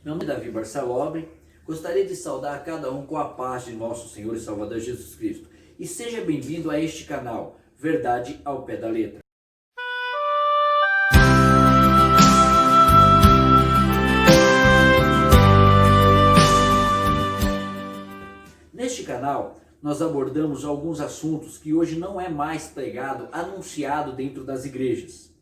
Meu nome é Davi Barçalobre. Gostaria de saudar a cada um com a paz de nosso Senhor e Salvador Jesus Cristo. E seja bem-vindo a este canal, Verdade ao Pé da Letra. Neste canal, nós abordamos alguns assuntos que hoje não é mais pregado, anunciado dentro das igrejas.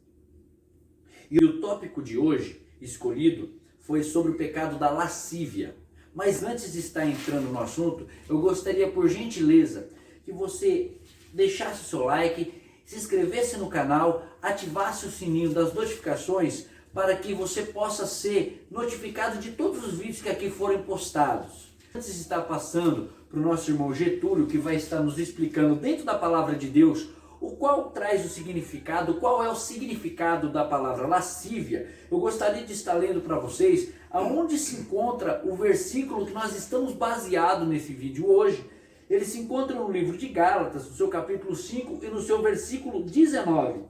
E o tópico de hoje, escolhido, foi sobre o pecado da lascívia. Mas antes de estar entrando no assunto, eu gostaria, por gentileza, que você deixasse o seu like, se inscrevesse no canal, ativasse o sininho das notificações para que você possa ser notificado de todos os vídeos que aqui forem postados. Antes de estar passando para o nosso irmão Getúlio, que vai estar nos explicando dentro da palavra de Deus o qual traz o significado, qual é o significado da palavra lascívia, eu gostaria de estar lendo para vocês aonde se encontra o versículo que nós estamos baseados nesse vídeo hoje. Ele se encontra no livro de Gálatas, no seu capítulo 5 e no seu versículo 19,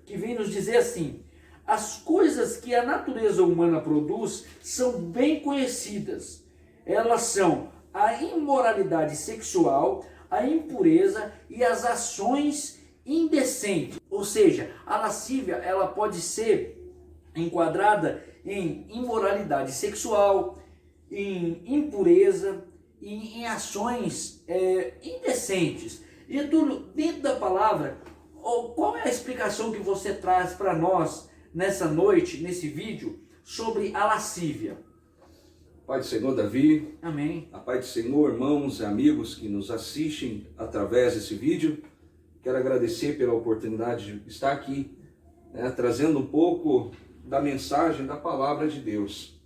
que vem nos dizer assim: as coisas que a natureza humana produz são bem conhecidas. Elas são a imoralidade sexual, a impureza e as ações indecentes. Ou seja, a lascívia ela pode ser enquadrada em imoralidade sexual, em impureza e em ações indecentes. Getúlio, dentro da palavra, qual é a explicação que você traz para nós nessa noite, nesse vídeo, sobre a lascívia? Pai do Senhor, Davi. Amém. A paz do Senhor, irmãos e amigos que nos assistem através desse vídeo. Quero agradecer pela oportunidade de estar aqui, trazendo um pouco da mensagem da palavra de Deus.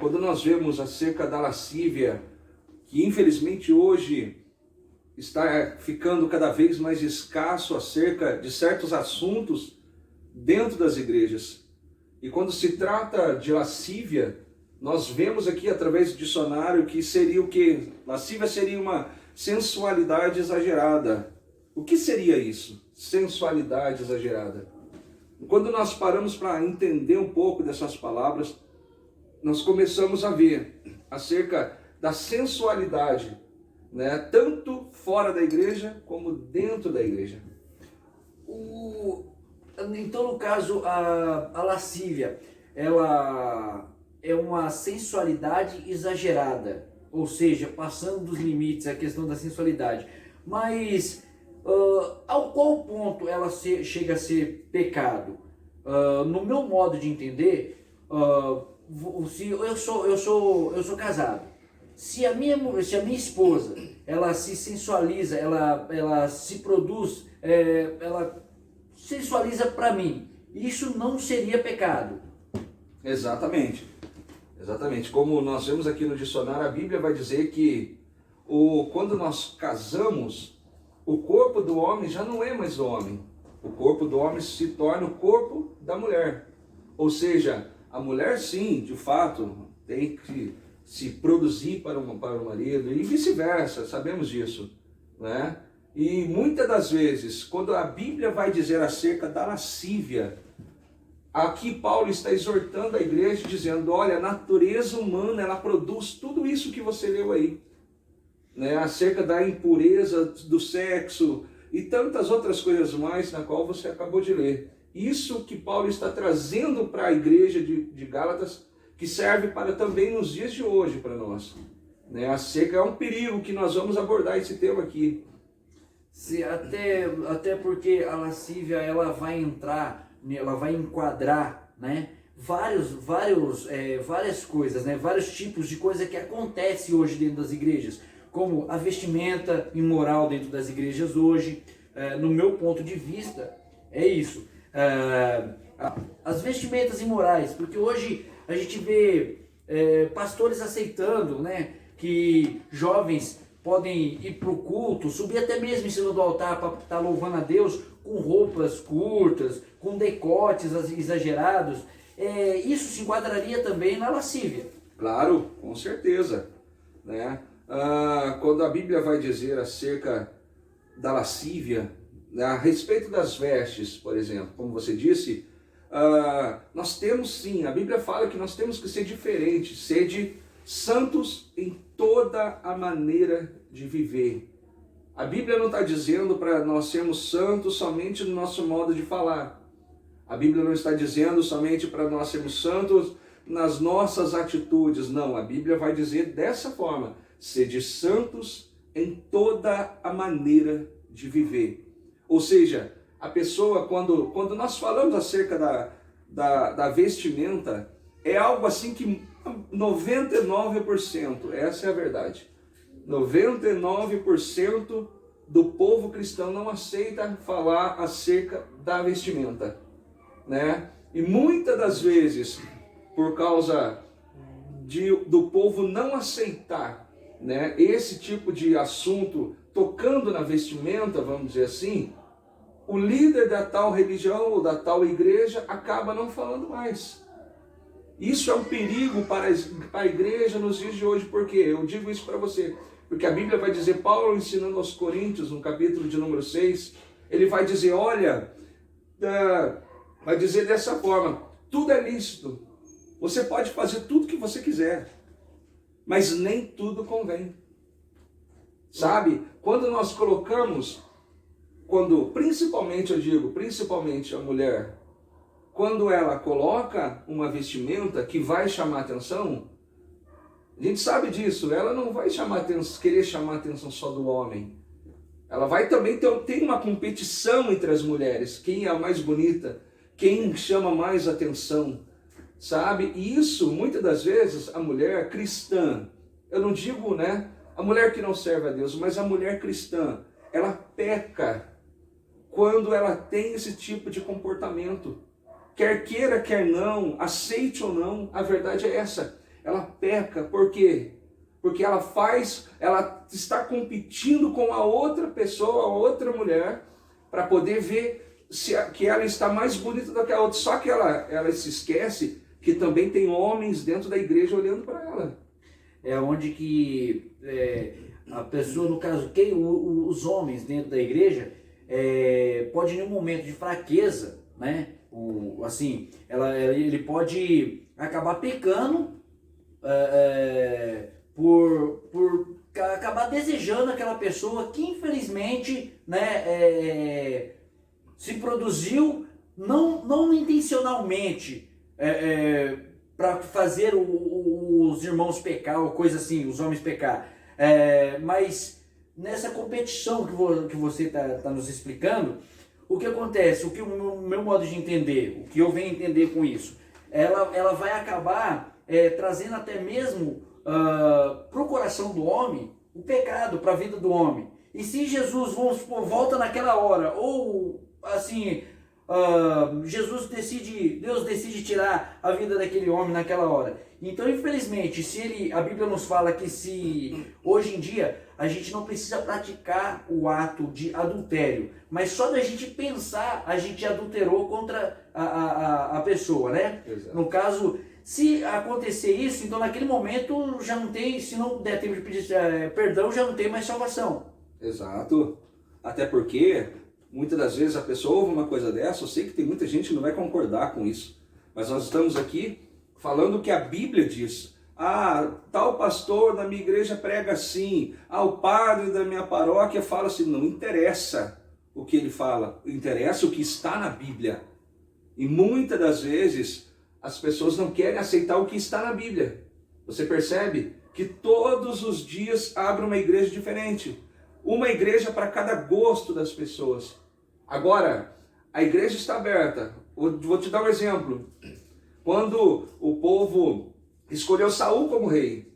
Quando nós vemos acerca da lascívia, que infelizmente hoje está ficando cada vez mais escasso acerca de certos assuntos dentro das igrejas. E quando se trata de lascívia, nós vemos aqui através do dicionário que seria o quê? Lascívia seria uma sensualidade exagerada. O que seria isso? Sensualidade exagerada. Quando nós paramos para entender um pouco dessas palavras, nós começamos a ver acerca da sensualidade, tanto fora da igreja como dentro da igreja. Então, no caso, a lascívia, ela é uma sensualidade exagerada, ou seja, passando dos limites, a questão da sensualidade. Mas ao qual ponto ela chega a ser pecado? No meu modo de entender, se eu sou casado, se a minha esposa ela se sensualiza, ela se produz, ela sensualiza para mim, isso não seria pecado? Exatamente. Exatamente. Como nós vemos aqui no dicionário, a Bíblia vai dizer que quando nós casamos, o corpo do homem já não é mais do homem. O corpo do homem se torna o corpo da mulher. Ou seja, a mulher sim, de fato, tem que se produzir para o marido e vice-versa, sabemos disso. E muitas das vezes, quando a Bíblia vai dizer acerca da lascívia, aqui Paulo está exortando a igreja dizendo, olha, a natureza humana ela produz tudo isso que você leu aí. Acerca da impureza do sexo e tantas outras coisas mais na qual você acabou de ler. Isso que Paulo está trazendo para a igreja de Gálatas, que serve para também nos dias de hoje para nós. Acerca é um perigo que nós vamos abordar esse tema aqui. Sim, até porque a lascívia ela vai entrar, ela vai enquadrar, várias coisas, vários tipos de coisa que acontece hoje dentro das igrejas, como a vestimenta imoral dentro das igrejas hoje. No meu ponto de vista, é isso. As vestimentas imorais, porque hoje a gente vê pastores aceitando, que jovens podem ir para o culto, subir até mesmo em cima do altar para estar louvando a Deus com roupas curtas, com decotes exagerados. Isso se enquadraria também na lascívia? Claro, com certeza. Quando a Bíblia vai dizer acerca da lascívia, a respeito das vestes, por exemplo, como você disse, nós temos sim, a Bíblia fala que nós temos que ser diferentes, sede santos em toda a maneira de viver. A Bíblia não está dizendo para nós sermos santos somente no nosso modo de falar. A Bíblia não está dizendo somente para nós sermos santos nas nossas atitudes. Não, a Bíblia vai dizer dessa forma: sede santos em toda a maneira de viver. Ou seja, a pessoa, quando nós falamos acerca da vestimenta, é algo assim que 99%, essa é a verdade, 99% do povo cristão não aceita falar acerca da vestimenta, né? E muitas das vezes, por causa do povo não aceitar, né, esse tipo de assunto tocando na vestimenta, vamos dizer assim, o líder da tal religião ou da tal igreja acaba não falando mais. Isso é um perigo para a igreja nos dias de hoje. Por quê? Eu digo isso para você, porque a Bíblia vai dizer, Paulo ensinando aos Coríntios, no capítulo de número 6, ele vai dizer, olha, vai dizer dessa forma: tudo é lícito, você pode fazer tudo que você quiser, mas nem tudo convém. Sabe? Quando nós colocamos, principalmente a mulher, quando ela coloca uma vestimenta que vai chamar atenção, a gente sabe disso, ela não vai querer chamar a atenção só do homem. Ela vai também ter uma competição entre as mulheres, quem é a mais bonita, quem chama mais atenção, sabe? E isso, muitas das vezes, a mulher cristã, eu não digo, né, a mulher que não serve a Deus, mas a mulher cristã, ela peca quando ela tem esse tipo de comportamento. Quer queira, quer não, aceite ou não, a verdade é essa. Ela peca, por quê? Porque ela está competindo com a outra pessoa, a outra mulher, para poder ver que ela está mais bonita do que a outra. Só que ela se esquece que também tem homens dentro da igreja olhando para ela. É onde que a pessoa, no caso, os homens dentro da igreja, pode em um momento de fraqueza, né? Ele pode acabar pecando por acabar desejando aquela pessoa que infelizmente, né, se produziu não intencionalmente para fazer os irmãos pecar ou coisa assim, os homens pecar, mas nessa competição que você está nos explicando, o que acontece, o meu modo de entender, o que eu venho entender com isso, ela vai acabar trazendo até mesmo para o coração do homem o pecado, para a vida do homem. E se Jesus, vamos supor, volta naquela hora, ou assim, Deus decide tirar a vida daquele homem naquela hora. Então, infelizmente, a Bíblia nos fala que se hoje em dia a gente não precisa praticar o ato de adultério, mas só da gente pensar, a gente adulterou contra a pessoa, né? Exato. No caso, se acontecer isso, então naquele momento já não tem, se não der tempo de pedir perdão, já não tem mais salvação. Exato. Até porque muitas das vezes a pessoa ouve uma coisa dessa, eu sei que tem muita gente que não vai concordar com isso, mas nós estamos aqui falando o que a Bíblia diz. Tal pastor da minha igreja prega assim, o padre da minha paróquia fala assim. Não interessa o que ele fala, interessa o que está na Bíblia. E muitas das vezes as pessoas não querem aceitar o que está na Bíblia. Você percebe que todos os dias abre uma igreja diferente. Uma igreja para cada gosto das pessoas. Agora, a igreja está aberta. Vou te dar um exemplo. Quando o povo escolheu Saul como rei,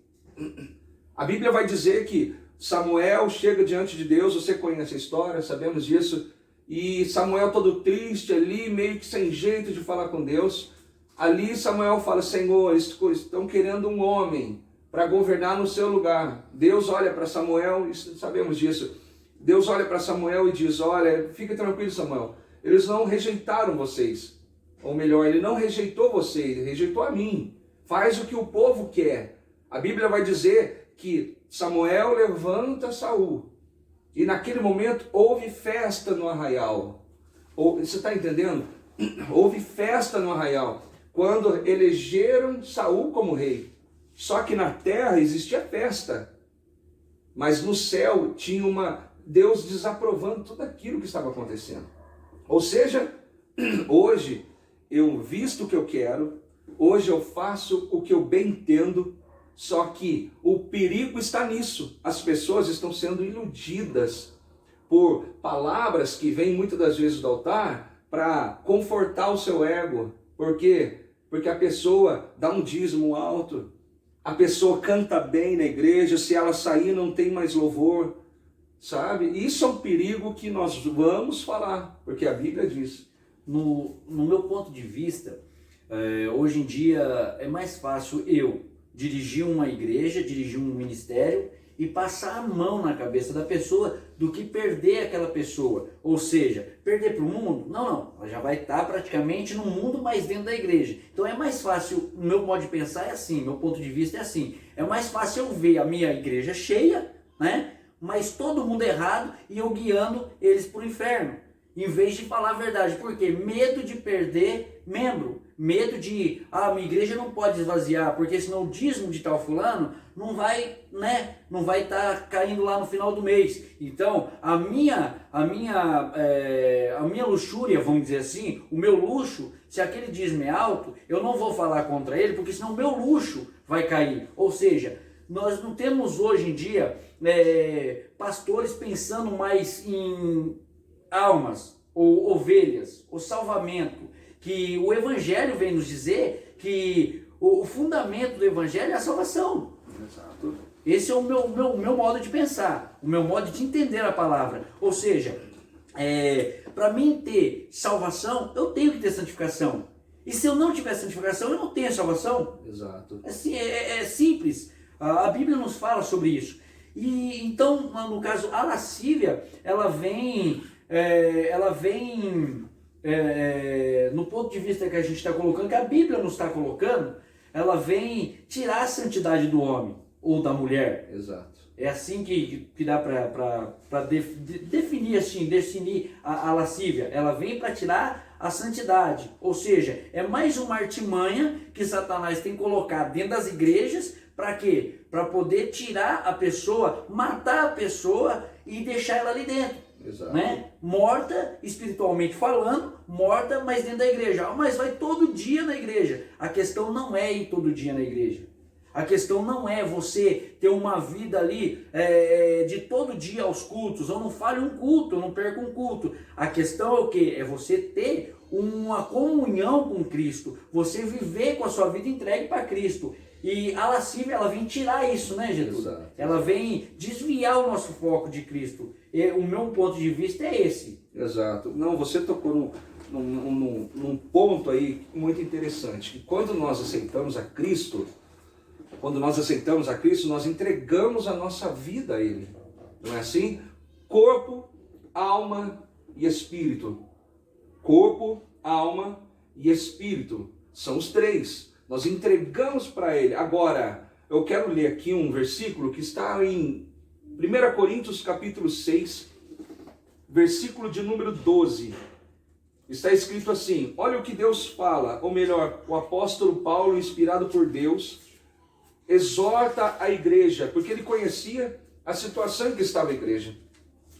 a Bíblia vai dizer que Samuel chega diante de Deus, você conhece a história, sabemos disso, e Samuel todo triste ali, meio que sem jeito de falar com Deus. Ali Samuel fala: Senhor, estão querendo um homem para governar no seu lugar. Deus olha para Samuel, e sabemos disso, Deus olha para Samuel e diz: olha, fica tranquilo, Samuel, eles não rejeitaram vocês, ou melhor, ele não rejeitou você, ele rejeitou a mim. Faz o que o povo quer. A Bíblia vai dizer que Samuel levanta Saul, e naquele momento houve festa no arraial. Você está entendendo? houve festa no arraial, quando elegeram Saul como rei. Só que na terra existia festa, mas no céu tinha Deus desaprovando tudo aquilo que estava acontecendo. Ou seja, hoje eu visto o que eu quero, hoje eu faço o que eu bem entendo, só que o perigo está nisso. As pessoas estão sendo iludidas por palavras que vêm muitas das vezes do altar para confortar o seu ego. Por quê? Porque a pessoa dá um dízimo alto, a pessoa canta bem na igreja, se ela sair não tem mais louvor, sabe? Isso é um perigo que nós vamos falar, porque a Bíblia diz. No meu ponto de vista, hoje em dia é mais fácil eu dirigir uma igreja, dirigir um ministério e passar a mão na cabeça da pessoa do que perder aquela pessoa. Ou seja, perder para o mundo? Não, ela já vai estar praticamente no mundo, mas dentro da igreja. Então é mais fácil, o meu modo de pensar é assim, meu ponto de vista é assim. É mais fácil eu ver a minha igreja cheia, né? Mas todo mundo errado e eu guiando eles para o inferno. Em vez de falar a verdade. Por quê? Medo de perder membro. Medo de, minha igreja não pode esvaziar, porque senão o dízimo de tal fulano não vai, né? Não vai estar caindo lá no final do mês. Então, a minha luxúria, vamos dizer assim, o meu luxo, se aquele dízimo é alto, eu não vou falar contra ele, porque senão o meu luxo vai cair. Ou seja, nós não temos hoje em dia pastores pensando mais em almas, ou ovelhas, o salvamento, que o Evangelho vem nos dizer que o fundamento do Evangelho é a salvação. Exato. Esse é o meu modo de pensar, o meu modo de entender a palavra. Ou seja, para mim ter salvação, eu tenho que ter santificação. E se eu não tiver santificação, eu não tenho salvação. Exato. Assim, é simples. A Bíblia nos fala sobre isso. E então, no caso, a lascívia, ela vem no ponto de vista que a gente está colocando, que a Bíblia nos está colocando, ela vem tirar a santidade do homem ou da mulher. Exato. É assim que dá para definir a lascívia. Ela vem para tirar a santidade. Ou seja, é mais uma artimanha que Satanás tem colocado dentro das igrejas. Para quê? Para poder tirar a pessoa, matar a pessoa e deixar ela ali dentro. Exato. Né? Morta, espiritualmente falando, morta, mas dentro da igreja. Mas vai todo dia na igreja. A questão não é ir todo dia na igreja. A questão não é você ter uma vida ali de todo dia aos cultos. Eu não falho um culto, eu não perco um culto. A questão é o quê? É você ter uma comunhão com Cristo. Você viver com a sua vida entregue para Cristo. E a lascívia, ela vem tirar isso, né, Jesus? Exato. Ela vem desviar o nosso foco de Cristo. E o meu ponto de vista é esse. Exato. Não, você tocou num ponto aí muito interessante. Que quando nós aceitamos a Cristo, nós entregamos a nossa vida a Ele. Não é assim? Corpo, alma e espírito. Corpo, alma e espírito. São os três. Nós entregamos para Ele. Agora, eu quero ler aqui um versículo que está em 1 Coríntios capítulo 6, versículo de número 12. Está escrito assim: olha o que Deus fala, ou melhor, o apóstolo Paulo, inspirado por Deus, exorta a igreja, porque ele conhecia a situação em que estava a igreja.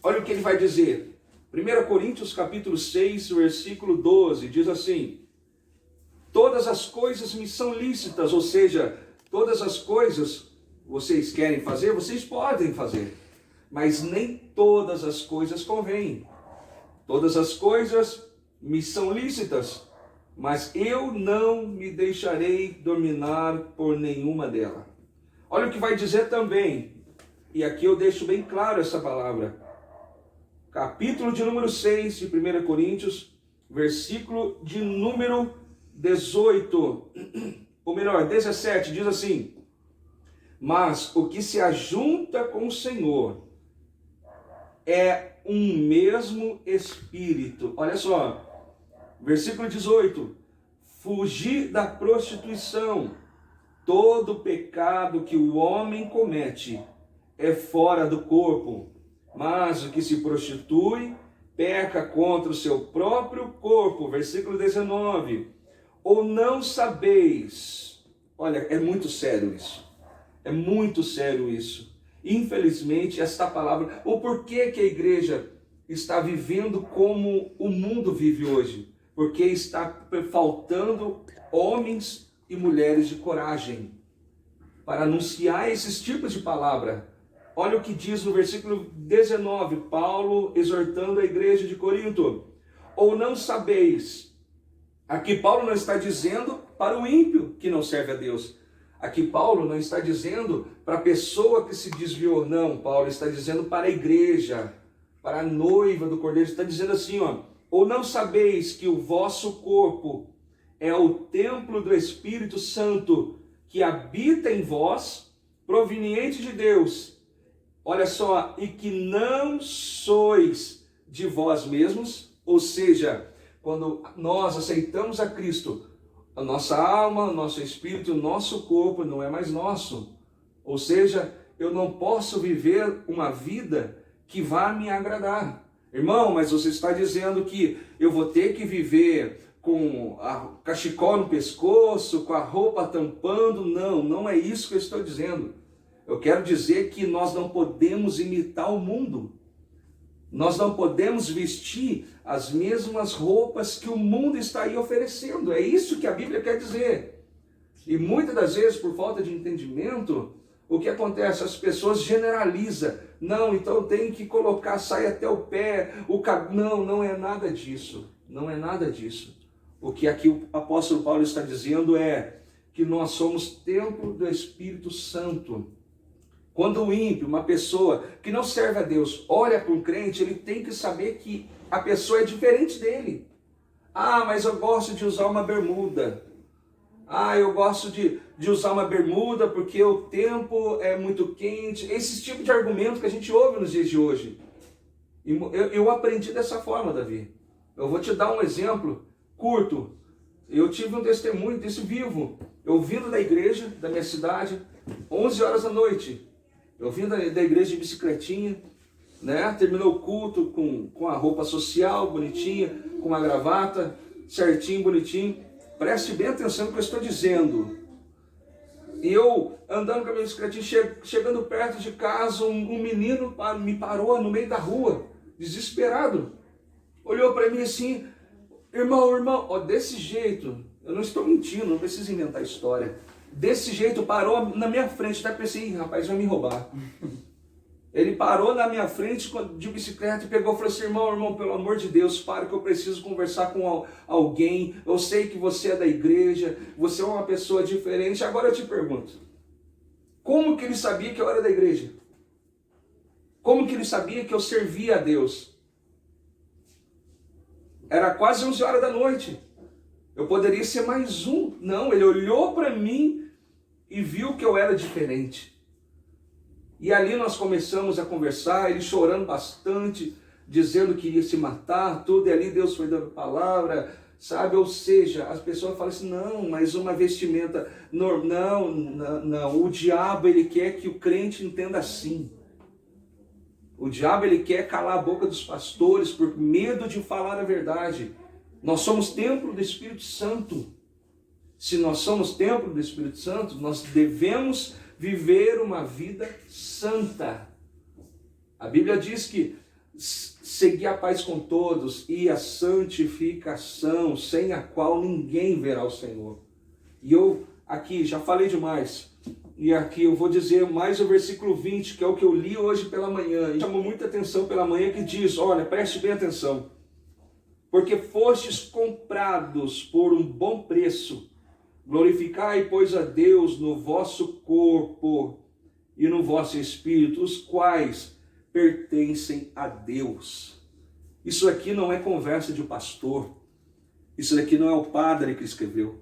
Olha o que ele vai dizer. 1 Coríntios capítulo 6, versículo 12, diz assim: todas as coisas me são lícitas, ou seja, todas as coisas vocês querem fazer, vocês podem fazer, mas nem todas as coisas convêm. Todas as coisas me são lícitas, mas eu não me deixarei dominar por nenhuma delas. Olha o que vai dizer também, e aqui eu deixo bem claro essa palavra. Capítulo de número 6 de 1 Coríntios, versículo de número 18, ou melhor, 17, diz assim: mas o que se ajunta com o Senhor é um mesmo Espírito. Olha só, versículo 18: fugir da prostituição. Todo pecado que o homem comete é fora do corpo, mas o que se prostitui peca contra o seu próprio corpo, versículo 19, ou não sabeis, olha, é muito sério isso, é muito sério isso, infelizmente esta palavra, o porquê que a igreja está vivendo como o mundo vive hoje, porque está faltando homens e mulheres de coragem para anunciar esses tipos de palavra. Olha o que diz no versículo 19, Paulo exortando a igreja de Corinto. Ou não sabeis, aqui Paulo não está dizendo para o ímpio que não serve a Deus. Aqui Paulo não está dizendo para a pessoa que se desviou, não. Paulo está dizendo para a igreja, para a noiva do Cordeiro. Está dizendo assim, ó, ou não sabeis que o vosso corpo é o templo do Espírito Santo que habita em vós, proveniente de Deus. Olha só, e que não sois de vós mesmos, ou seja, quando nós aceitamos a Cristo, a nossa alma, o nosso espírito, o nosso corpo não é mais nosso. Ou seja, eu não posso viver uma vida que vá me agradar. Irmão, mas você está dizendo que eu vou ter que viver com a cachecol no pescoço, com a roupa tampando? Não, não é isso que eu estou dizendo. Eu quero dizer que nós não podemos imitar o mundo. Nós não podemos vestir as mesmas roupas que o mundo está aí oferecendo. É isso que a Bíblia quer dizer. E muitas das vezes, por falta de entendimento, o que acontece? As pessoas generalizam. Não, então tem que colocar saia até o pé, o cabelo. Não, não é nada disso. Não é nada disso. O que aqui o apóstolo Paulo está dizendo é que nós somos templo do Espírito Santo. Quando o ímpio, uma pessoa que não serve a Deus, olha para um crente, ele tem que saber que a pessoa é diferente dele. Ah, mas eu gosto de usar uma bermuda. Ah, eu gosto de usar uma bermuda porque o tempo é muito quente. Esse tipo de argumento que a gente ouve nos dias de hoje. E eu aprendi dessa forma, Davi. Eu vou te dar um exemplo curto. Eu tive um testemunho desse vivo. Eu vindo da igreja, da minha cidade, 11 horas da noite. Eu vim da igreja de bicicletinha, né? Terminou o culto com a roupa social, bonitinha, com uma gravata, certinho, bonitinho. Preste bem atenção no que eu estou dizendo. E eu, andando com a minha bicicletinha, chegando perto de casa, um menino me parou no meio da rua, desesperado. Olhou para mim assim, irmão, ó, desse jeito, eu não estou mentindo, não preciso inventar história. Desse jeito, parou na minha frente, até pensei, rapaz, vai me roubar. Ele parou na minha frente de bicicleta e pegou e falou assim, irmão, pelo amor de Deus, para que eu preciso conversar com alguém, eu sei que você é da igreja, você é uma pessoa diferente, agora eu te pergunto, como que ele sabia que eu era da igreja? Como que ele sabia que eu servia a Deus? Era quase 11 horas da noite, eu poderia ser mais um. Não, ele olhou para mim e viu que eu era diferente. E ali nós começamos a conversar, ele chorando bastante, dizendo que iria se matar, tudo, e ali Deus foi dando palavra, sabe? Ou seja, as pessoas falam assim, não, mas uma vestimenta, não, o diabo ele quer que o crente entenda assim. O diabo ele quer calar a boca dos pastores por medo de falar a verdade. Nós somos templo do Espírito Santo. Se nós somos templo do Espírito Santo, nós devemos viver uma vida santa. A Bíblia diz que seguir a paz com todos e a santificação, sem a qual ninguém verá o Senhor. E eu aqui já falei demais. E aqui eu vou dizer mais o versículo 20, que é o que eu li hoje pela manhã. E chamou muita atenção pela manhã, que diz, olha, preste bem atenção. Porque fostes comprados por um bom preço. Glorificai, pois, a Deus no vosso corpo e no vosso espírito, os quais pertencem a Deus. Isso aqui não é conversa de um pastor. Isso daqui não é o padre que escreveu.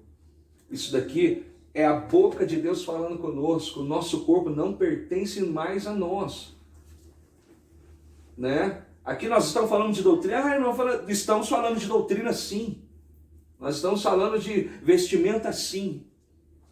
Isso daqui é a boca de Deus falando conosco. O nosso corpo não pertence mais a nós. Né? Aqui nós estamos falando de doutrina. Estamos falando de doutrina sim. Nós estamos falando de vestimenta sim.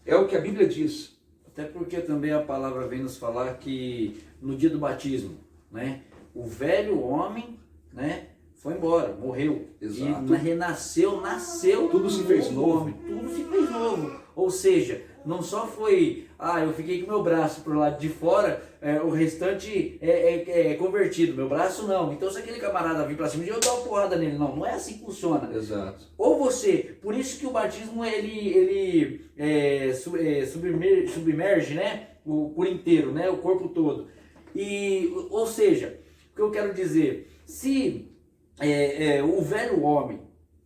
É o que a Bíblia diz. Até porque também a palavra vem nos falar que no dia do batismo, né, o velho homem, né, foi embora, morreu. Exato. E renasceu, nasceu. Tudo se fez novo. Tudo se fez novo. Ou seja, não só foi, eu fiquei com meu braço pro lado de fora, o restante é convertido, meu braço não. Então se aquele camarada vir pra cima, eu dou uma porrada nele. Não, não é assim que funciona. Exato. Ou você, por isso que o batismo ele submerge, né, por inteiro, né, o corpo todo. Ou seja, o que eu quero dizer, se o velho homem,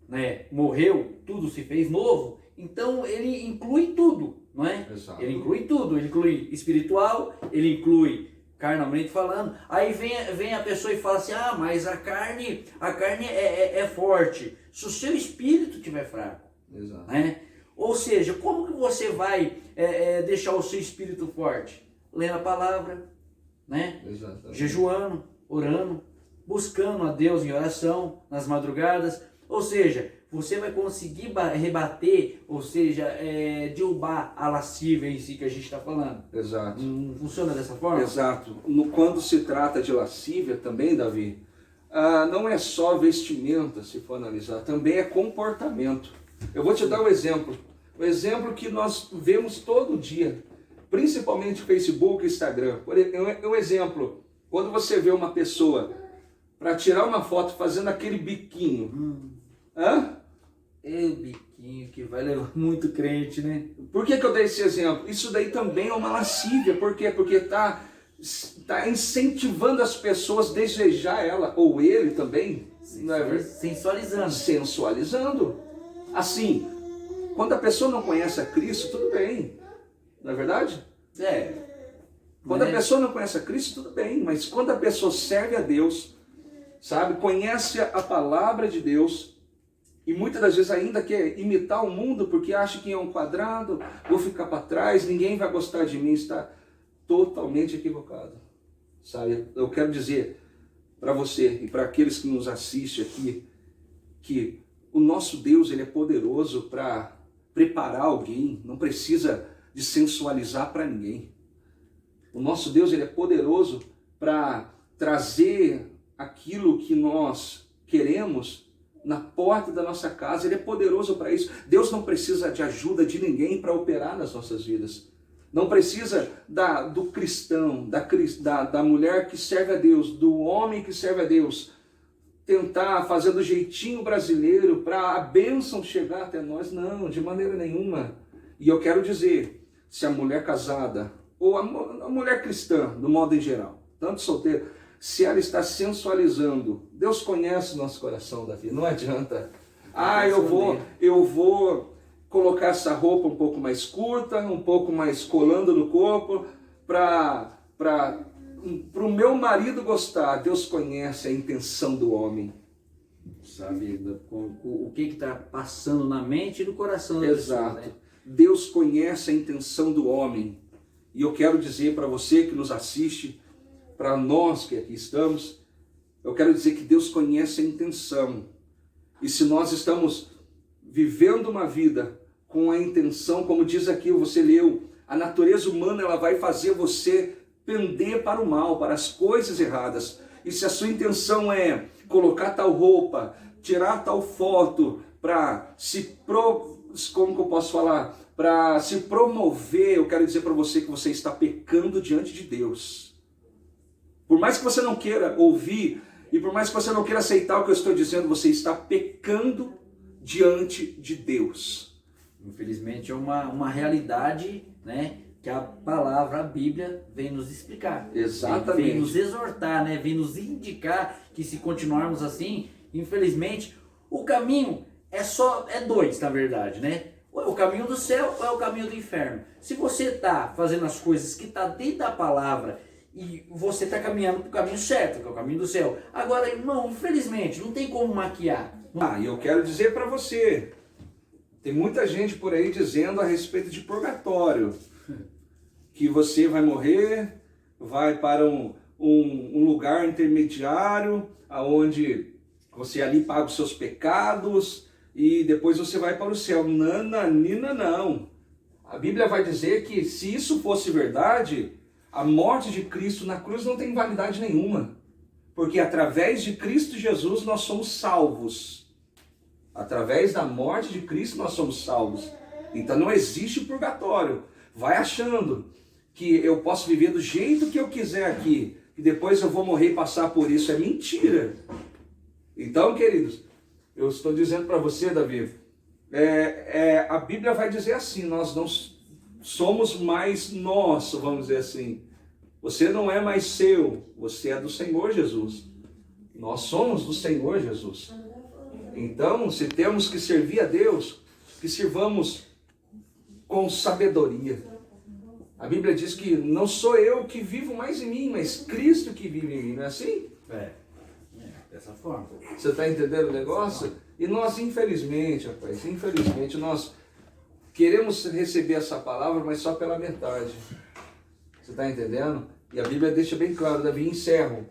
né, morreu, tudo se fez novo, então ele inclui tudo, não é? Exato. Ele inclui tudo, ele inclui espiritual, ele inclui carnalmente falando. Aí vem a pessoa e fala assim, mas a carne é forte, se o seu espírito estiver fraco. Exato. Né? Ou seja, como que você vai deixar o seu espírito forte? Lendo a palavra, né? Exatamente. Jejuando, orando, buscando a Deus em oração, nas madrugadas. Ou seja, você vai conseguir rebater, ou seja, derrubar a lascívia em si que a gente está falando. Exato. Não funciona dessa forma? Exato. Quando se trata de lascívia também, Davi, não é só vestimenta, se for analisar, também é comportamento. Eu vou te dar um exemplo. Um exemplo que nós vemos todo dia, principalmente Facebook e Instagram. Um exemplo, quando você vê uma pessoa para tirar uma foto fazendo aquele biquinho. Biquinho que vai levar muito crente, né? Por que eu dei esse exemplo? Isso daí também é uma lascívia. Por quê? Porque tá incentivando as pessoas a desejar ela, ou ele também. Sensualizando. Sensualizando. Assim, quando a pessoa não conhece a Cristo, tudo bem. Não é verdade? Quando a pessoa não conhece a Cristo, tudo bem. Mas quando a pessoa serve a Deus, sabe, conhece a palavra de Deus, e muitas das vezes ainda quer imitar o mundo porque acha que é um quadrado, vou ficar para trás, ninguém vai gostar de mim, está totalmente equivocado. Sabe? Eu quero dizer para você e para aqueles que nos assistem aqui, que o nosso Deus, ele é poderoso para preparar alguém, não precisa de sensualizar para ninguém. O nosso Deus, ele é poderoso para trazer aquilo que nós queremos na porta da nossa casa. Ele é poderoso para isso. Deus não precisa de ajuda de ninguém para operar nas nossas vidas. Não precisa do cristão, da mulher que serve a Deus, do homem que serve a Deus, tentar fazer do jeitinho brasileiro para a bênção chegar até nós. Não, de maneira nenhuma. E eu quero dizer, se a mulher casada, ou a mulher cristã, do modo em geral, tanto solteira, se ela está sensualizando, Deus conhece o nosso coração, Davi, não adianta. Eu vou colocar essa roupa um pouco mais curta, um pouco mais colando no corpo, para o meu marido gostar. Deus conhece a intenção do homem. Sabe o que está passando na mente e no coração da Exato. pessoa, né? Deus conhece a intenção do homem. E eu quero dizer para você que nos assiste, para nós que aqui estamos, eu quero dizer que Deus conhece a intenção. E se nós estamos vivendo uma vida com a intenção, como diz aqui, você leu, a natureza humana ela vai fazer você pender para o mal, para as coisas erradas. E se a sua intenção é colocar tal roupa, tirar tal foto, para como que eu posso falar? Para se promover, eu quero dizer para você que você está pecando diante de Deus. Por mais que você não queira ouvir, e por mais que você não queira aceitar o que eu estou dizendo, você está pecando diante de Deus. Infelizmente é uma realidade, né, que a palavra, a Bíblia, vem nos explicar. Exatamente. Vem nos exortar, né, vem nos indicar que se continuarmos assim, infelizmente, o caminho é dois, na verdade, né? Ou é o caminho do céu ou é o caminho do inferno. Se você está fazendo as coisas que está dentro da palavra e você está caminhando para o caminho certo, que é o caminho do céu. Agora, irmão, infelizmente, não tem como maquiar. E eu quero dizer para você, tem muita gente por aí dizendo a respeito de purgatório, que você vai morrer, vai para um lugar intermediário, aonde você ali paga os seus pecados e depois você vai para o céu. Nananina, não. A Bíblia vai dizer que se isso fosse verdade, a morte de Cristo na cruz não tem validade nenhuma. Porque através de Cristo Jesus nós somos salvos. Através da morte de Cristo nós somos salvos. Então não existe purgatório. Vai achando que eu posso viver do jeito que eu quiser aqui, que depois eu vou morrer e passar por isso. É mentira. Então, queridos, eu estou dizendo para você, Davi, a Bíblia vai dizer assim, nós não somos mais nosso, vamos dizer assim. Você não é mais seu, você é do Senhor Jesus. Nós somos do Senhor Jesus. Então, se temos que servir a Deus, que sirvamos com sabedoria. A Bíblia diz que não sou eu que vivo mais em mim, mas Cristo que vive em mim, não é assim? Dessa forma. Você está entendendo o negócio? E nós, infelizmente, rapaz, infelizmente, nós queremos receber essa palavra, mas só pela metade. Você está entendendo? E a Bíblia deixa bem claro, Davi, encerro.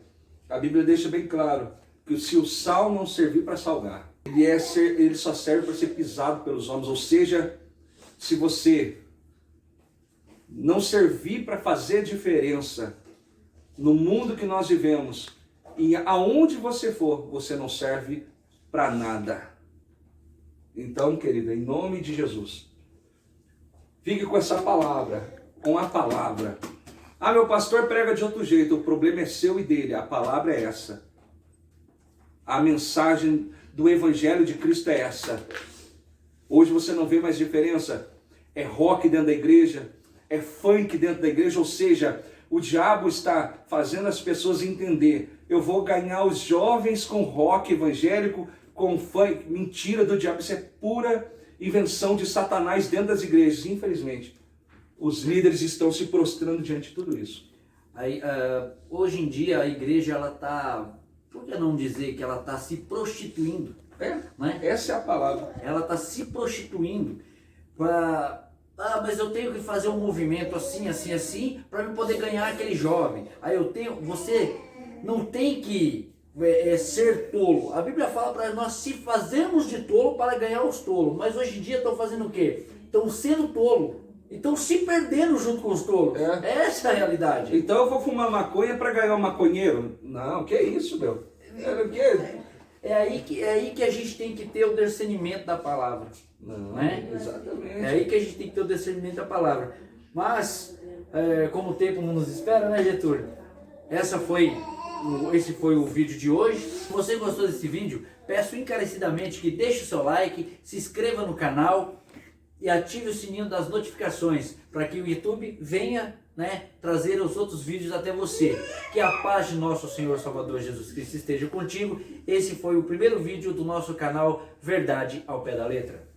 A Bíblia deixa bem claro que se o sal não servir para salgar, ele só serve para ser pisado pelos homens. Ou seja, se você não servir para fazer diferença no mundo que nós vivemos, e aonde você for, você não serve para nada. Então, querida, em nome de Jesus, fique com essa palavra, com a palavra. Ah, meu pastor prega de outro jeito, o problema é seu e dele, a palavra é essa. A mensagem do Evangelho de Cristo é essa. Hoje você não vê mais diferença, é rock dentro da igreja, é funk dentro da igreja, ou seja, o diabo está fazendo as pessoas entender, eu vou ganhar os jovens com rock evangélico, com funk, mentira do diabo, isso é pura invenção de Satanás dentro das igrejas, infelizmente. Os líderes estão se prostrando diante de tudo isso. Aí, hoje em dia a igreja, ela está, por que não dizer que ela está se prostituindo? Né? Essa é a palavra. Ela está se prostituindo para... mas eu tenho que fazer um movimento assim, assim, assim, para eu poder ganhar aquele jovem. Aí você não tem que ser tolo. A Bíblia fala para nós se fazermos de tolo para ganhar os tolos. Mas hoje em dia estão fazendo o quê? Estão sendo tolo. Estão se perdendo junto com os tolos. Essa é a realidade. Então eu vou fumar maconha para ganhar um maconheiro? Não, que isso, meu? É aí que a gente tem que ter o discernimento da palavra. Não, né? Exatamente. É aí que a gente tem que ter o discernimento da palavra. Mas, como o tempo não nos espera, né, Getúlio? Esse foi o vídeo de hoje. Se você gostou desse vídeo, peço encarecidamente que deixe o seu like, se inscreva no canal e ative o sininho das notificações para que o YouTube venha, né, trazer os outros vídeos até você. Que a paz de nosso Senhor Salvador Jesus Cristo esteja contigo. Esse foi o primeiro vídeo do nosso canal Verdade ao Pé da Letra.